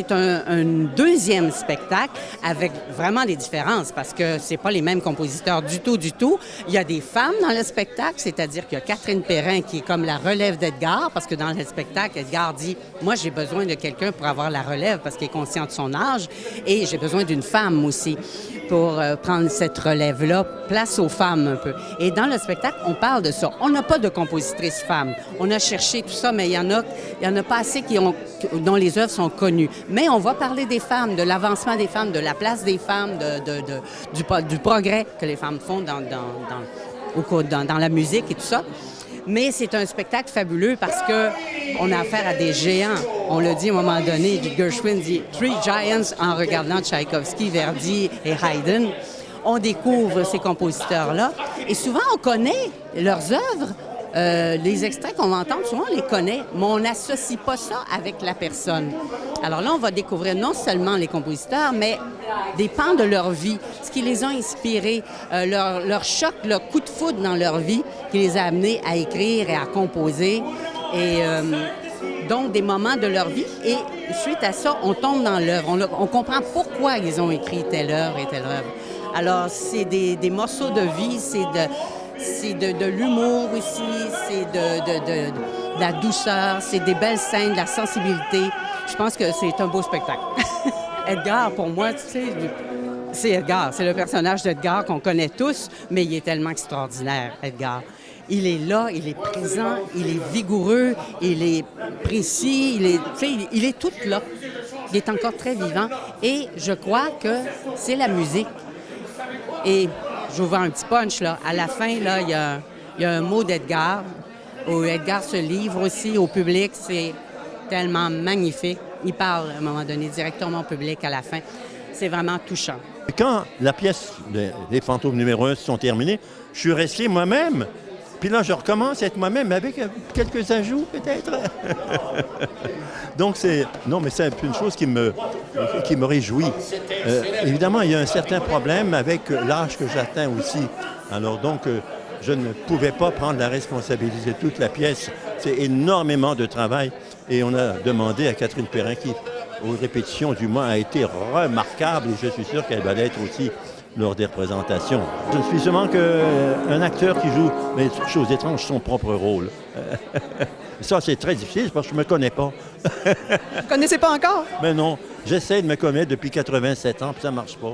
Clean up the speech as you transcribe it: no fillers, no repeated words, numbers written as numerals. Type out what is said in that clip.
c'est un deuxième spectacle avec vraiment des différences parce que c'est pas les mêmes compositeurs du tout, du tout. Il y a des femmes dans le spectacle, c'est-à-dire qu'il y a Catherine Perrin qui est comme la relève d'Edgar parce que dans le spectacle, Edgar dit « Moi, j'ai besoin de quelqu'un pour avoir la relève parce qu'il est conscient de son âge et j'ai besoin d'une femme aussi pour prendre cette relève-là, place aux femmes un peu. » Et dans le spectacle, on parle de ça. On n'a pas de compositrice femme. On a cherché tout ça, mais il y en a pas assez dont les œuvres sont connues. Mais on va parler des femmes, de l'avancement des femmes, de la place des femmes, du progrès que les femmes font dans la musique et tout ça. Mais c'est un spectacle fabuleux parce qu'on a affaire à des géants. On l'a dit à un moment donné, Gershwin dit « Three Giants » en regardant Tchaïkovski, Verdi et Haydn. On découvre ces compositeurs-là et souvent on connaît leurs œuvres. Les extraits qu'on va entendre, souvent on les connaît, mais on n'associe pas ça avec la personne. Alors là, on va découvrir non seulement les compositeurs, mais des pans de leur vie, ce qui les a inspirés, leur choc, leur coup de foudre dans leur vie qui les a amenés à écrire et à composer. Et donc, des moments de leur vie. Et suite à ça, on tombe dans l'œuvre. On comprend pourquoi ils ont écrit telle œuvre et telle œuvre. Alors, c'est des morceaux de vie, c'est de l'humour aussi, c'est de la douceur, c'est des belles scènes, de la sensibilité. Je pense que c'est un beau spectacle. Edgar, pour moi, tu sais, c'est Edgar. C'est le personnage d'Edgar qu'on connaît tous, mais il est tellement extraordinaire, Edgar. Il est là, il est présent, il est vigoureux, il est précis, il est tout là. Il est encore très vivant. Et je crois que c'est la musique. Et j'ouvre un petit punch, là. À la fin, là, il y a un mot d'Edgar, où Edgar se livre aussi au public. C'est tellement magnifique. Il parle, à un moment donné, directement au public à la fin. C'est vraiment touchant. Quand la pièce des Fantômes numéro 1 sont terminées, je suis resté moi-même. Puis là, je recommence à être moi-même avec quelques ajouts, peut-être. Donc, c'est une chose qui me réjouit. Évidemment, il y a un certain problème avec l'âge que j'atteins aussi. Alors, donc, je ne pouvais pas prendre la responsabilité de toute la pièce. C'est énormément de travail. Et on a demandé à Catherine Perrin, qui, aux répétitions du mois, a été remarquable. Et je suis sûr qu'elle va l'être aussi lors des représentations. Je ne suis seulement qu'un acteur qui joue, mais chose étrange, son propre rôle. Ça, c'est très difficile parce que je ne me connais pas. Vous ne connaissez pas encore? Mais non, j'essaie de me connaître depuis 87 ans, puis ça ne marche pas.